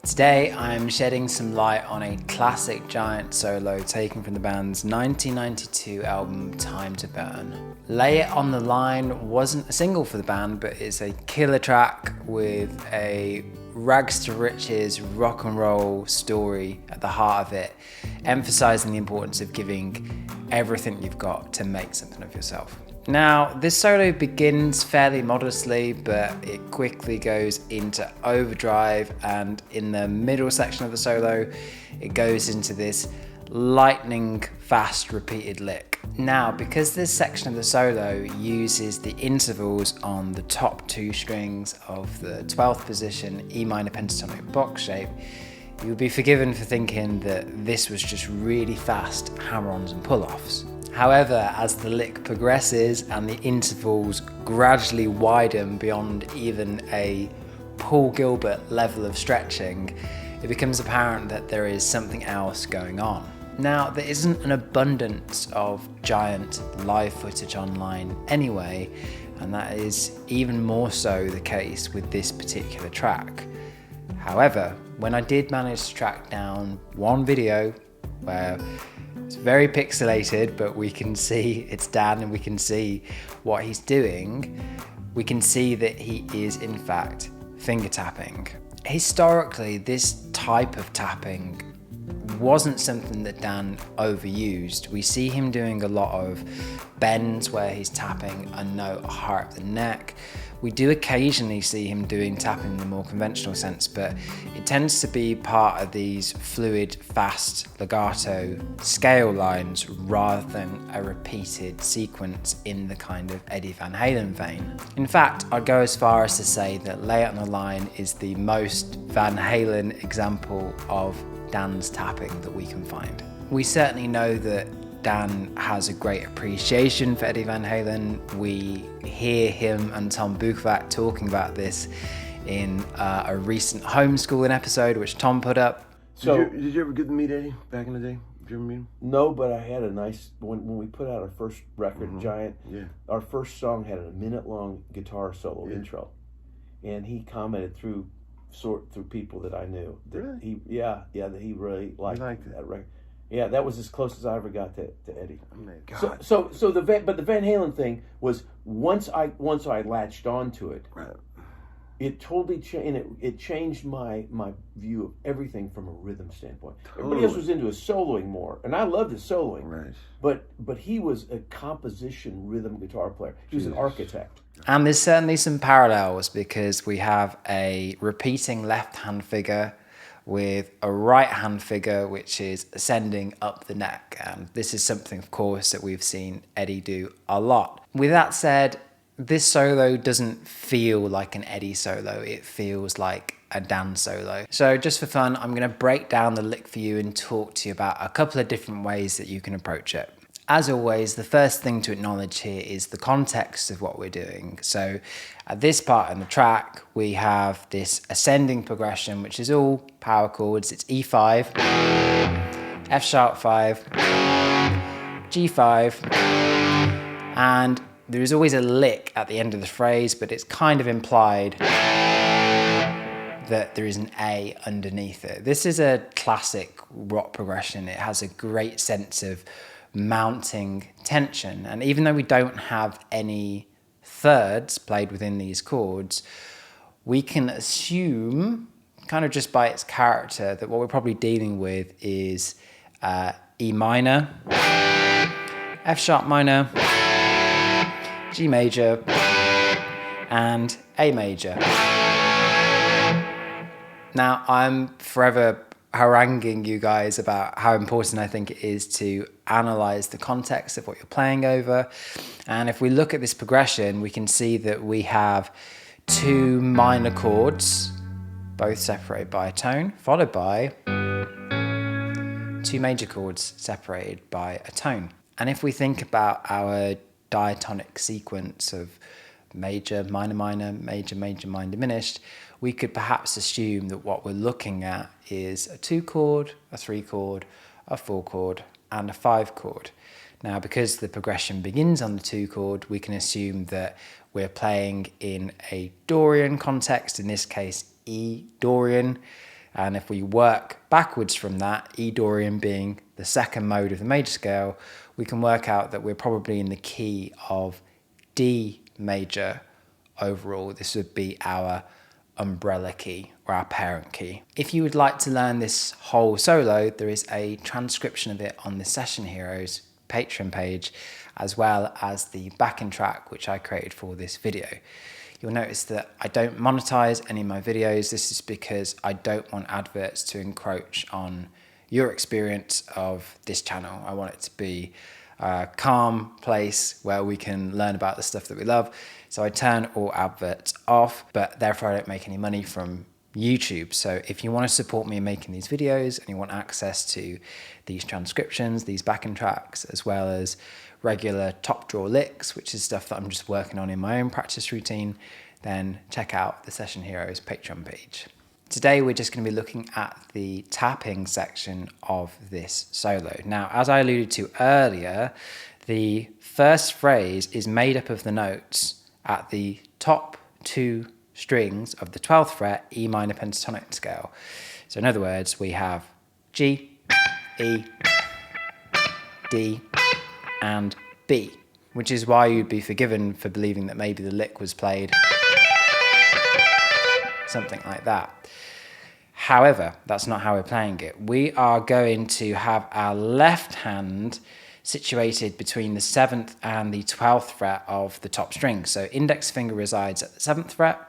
Today I'm shedding some light on a classic giant solo taken from the band's 1992 album Time to Burn. Lay It on the Line wasn't a single for the band, but it's a killer track with a rags to riches rock and roll story at the heart of it, emphasising the importance of giving everything you've got to make something of yourself. Now, this solo begins fairly modestly, but it quickly goes into overdrive, and in the middle section of the solo, it goes into this lightning fast repeated lick. Now, because this section of the solo uses the intervals on the top two strings of the 12th position E minor pentatonic box shape, you'll be forgiven for thinking that this was just really fast hammer-ons and pull-offs. However, as the lick progresses and the intervals gradually widen beyond even a Paul Gilbert level of stretching, it becomes apparent that there is something else going on. Now, there isn't an abundance of giant live footage online anyway, and that is even more so the case with this particular track. However, when I did manage to track down one video where it's very pixelated, but we can see it's Dan and we can see what he's doing, we can see that he is in fact finger tapping. Historically, this type of tapping wasn't something that Dan overused. We see him doing a lot of bends where he's tapping a note higher up the neck. We do occasionally see him doing tapping in the more conventional sense, but it tends to be part of these fluid, fast legato scale lines rather than a repeated sequence in the kind of Eddie Van Halen vein. In fact, I'd go as far as to say that Lay It on the Line is the most Van Halen example of Dan's tapping that we can find. We certainly know that Dan has a great appreciation for Eddie Van Halen. We hear him and Tom Bukovac talking about this in a recent homeschooling episode, which Tom put up. So, did you ever get to meet Eddie back in the day? Did you ever meet him? No, but I had a nice, when we put out our first record, Giant, our first song had a minute-long guitar solo intro. And he commented through people that I knew. That Really? That he really liked that record. Yeah, that was as close as I ever got to Eddie. Oh my God. So the Van Halen thing was once I latched onto it, it totally changed. It changed my view of everything from a rhythm standpoint. Everybody else was into his soloing more, and I loved his soloing. Right. But he was a composition rhythm guitar player. He was an architect. And there's certainly some parallels because we have a repeating left-hand figure with a right-hand figure which is ascending up the neck. And this is something, of course, that we've seen Eddie do a lot. With that said, this solo doesn't feel like an Eddie solo. It feels like a Dan solo. So just for fun, I'm going to break down the lick for you and talk to you about a couple of different ways that you can approach it. As always, the first thing to acknowledge here is the context of what we're doing. So at this part in the track, we have this ascending progression, which is all power chords. It's E5, F sharp 5, G5, and there is always a lick at the end of the phrase, but it's kind of implied that there is an A underneath it. This is a classic rock progression. It has a great sense of mounting tension, and even though we don't have any thirds played within these chords, we can assume, kind of just by its character, that what we're probably dealing with is E minor, F sharp minor, G major, and A major. Now, I'm forever haranguing you guys about how important I think it is to analyze the context of what you're playing over. And if we look at this progression, we can see that we have two minor chords, both separated by a tone, followed by two major chords separated by a tone. And if we think about our diatonic sequence of major, minor, minor, major, major, minor diminished, we could perhaps assume that what we're looking at is a 2 chord, a 3 chord, a 4 chord, and a 5 chord. Now, because the progression begins on the 2 chord, we can assume that we're playing in a Dorian context, in this case E Dorian, And if we work backwards from that, E Dorian being the second mode of the major scale, we can work out that we're probably in the key of D major overall. This would be our umbrella key or our parent key. If you would like to learn this whole solo, there is a transcription of it on the Session Heroes Patreon page, as well as the backing track which I created for this video. You'll notice that I don't monetize any of my videos. This is because I don't want adverts to encroach on your experience of this channel. I want it to be a calm place where we can learn about the stuff that we love. So I turn all adverts off, but therefore I don't make any money from YouTube. So if you want to support me in making these videos and you want access to these transcriptions, these backing tracks, as well as regular top draw licks, which is stuff that I'm just working on in my own practice routine, then check out the Session Heroes Patreon page. Today we're just going to be looking at the tapping section of this solo. Now, as I alluded to earlier, the first phrase is made up of the notes at the top two strings of the 12th fret E minor pentatonic scale. So in other words, we have G, E, D, and B, which is why you'd be forgiven for believing that maybe the lick was played something like that. However, that's not how we're playing it. We are going to have our left hand situated between the 7th and the 12th fret of the top string. So index finger resides at the 7th fret,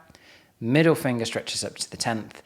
middle finger stretches up to the 10th,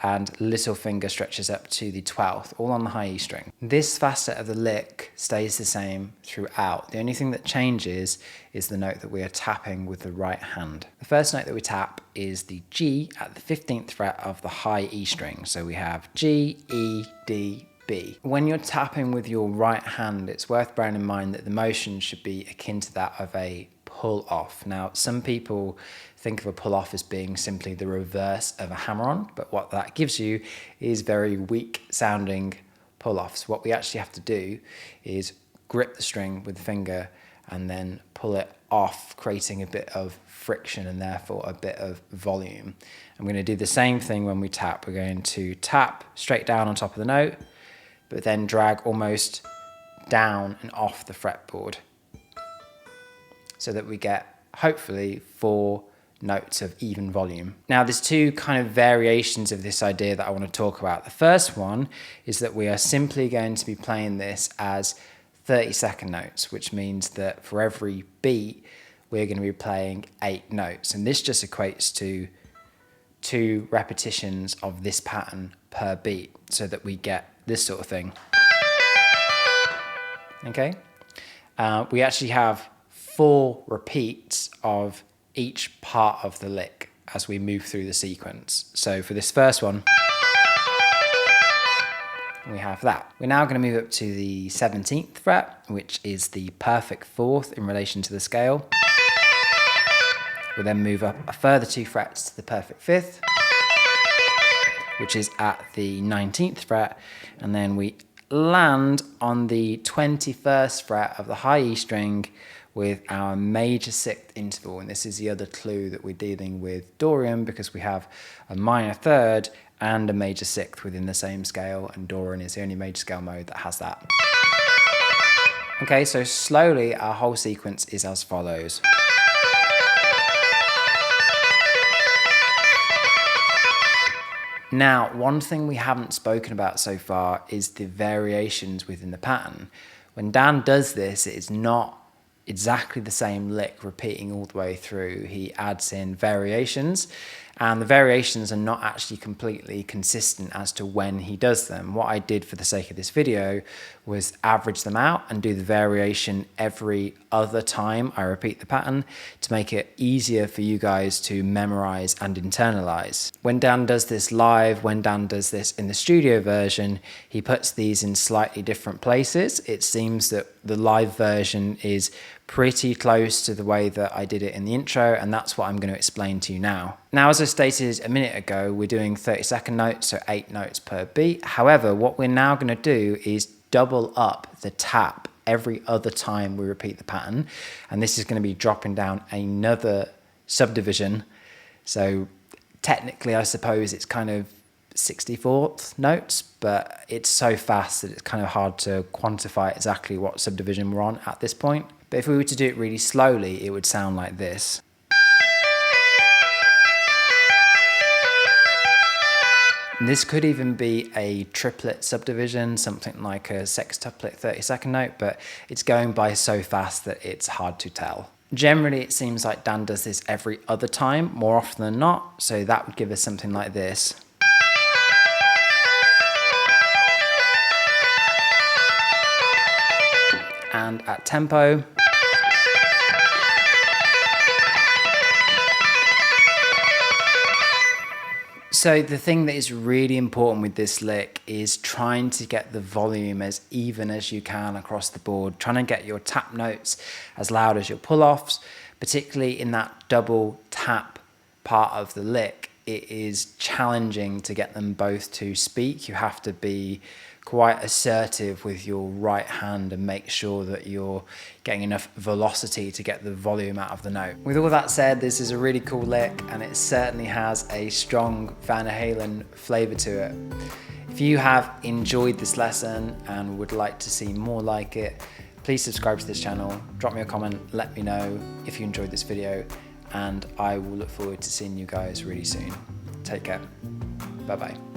and little finger stretches up to the 12th, all on the high E string. This facet of the lick stays the same throughout. The only thing that changes is the note that we are tapping with the right hand. The first note that we tap is the G at the 15th fret of the high E string. So we have G, E, D, B. When you're tapping with your right hand, it's worth bearing in mind that the motion should be akin to that of a pull off. Now, some people think of a pull off as being simply the reverse of a hammer on, but what that gives you is very weak sounding pull offs. What we actually have to do is grip the string with the finger and then pull it off, creating a bit of friction and therefore a bit of volume. I'm going to do the same thing when we tap. We're going to tap straight down on top of the note, but then drag almost down and off the fretboard so that we get hopefully 4 notes of even volume. Now there's 2 kind of variations of this idea that I want to talk about. The first one is that we are simply going to be playing this as 30-second notes, which means that for every beat we're going to be playing 8 notes, and this just equates to 2 repetitions of this pattern per beat so that we get this sort of thing. Okay, we actually have 4 repeats of each part of the lick as we move through the sequence. So for this first one, we have that. We're now going to move up to the 17th fret, which is the perfect 4th in relation to the scale. We'll then move up a further 2 frets to the perfect 5th, which is at the 19th fret, and then we land on the 21st fret of the high E string with our major 6th interval, and this is the other clue that we're dealing with Dorian, because we have a minor 3rd and a major 6th within the same scale, and Dorian is the only major scale mode that has that. Okay, so slowly our whole sequence is as follows. Now, one thing we haven't spoken about so far is the variations within the pattern. When Dan does this, it is not exactly the same lick repeating all the way through. He adds in variations, and the variations are not actually completely consistent as to when he does them. What I did for the sake of this video was average them out and do the variation every other time I repeat the pattern to make it easier for you guys to memorize and internalize. When Dan does this live, when Dan does this in the studio version, he puts these in slightly different places. It seems that the live version is pretty close to the way that I did it in the intro, and that's what I'm going to explain to you now. Now, as I stated a minute ago, we're doing 30-second notes, so 8 notes per beat. However, what we're now going to do is double up the tap every other time we repeat the pattern, and this is going to be dropping down another subdivision. So technically, I suppose it's kind of 64th notes, but it's so fast that it's kind of hard to quantify exactly what subdivision we're on at this point. But if we were to do it really slowly, it would sound like this. And this could even be a triplet subdivision, something like a sextuplet 32nd note, but it's going by so fast that it's hard to tell. Generally, it seems like Dan does this every other time, more often than not, so that would give us something like this. And at tempo, so the thing that is really important with this lick is trying to get the volume as even as you can across the board, trying to get your tap notes as loud as your pull-offs, particularly in that double tap part of the lick. It is challenging to get them both to speak. You have to be quite assertive with your right hand and make sure that you're getting enough velocity to get the volume out of the note. With all that said, this is a really cool lick and it certainly has a strong Van Halen flavor to it. If you have enjoyed this lesson and would like to see more like it, please subscribe to this channel, drop me a comment, let me know if you enjoyed this video, and I will look forward to seeing you guys really soon. Take care. Bye bye.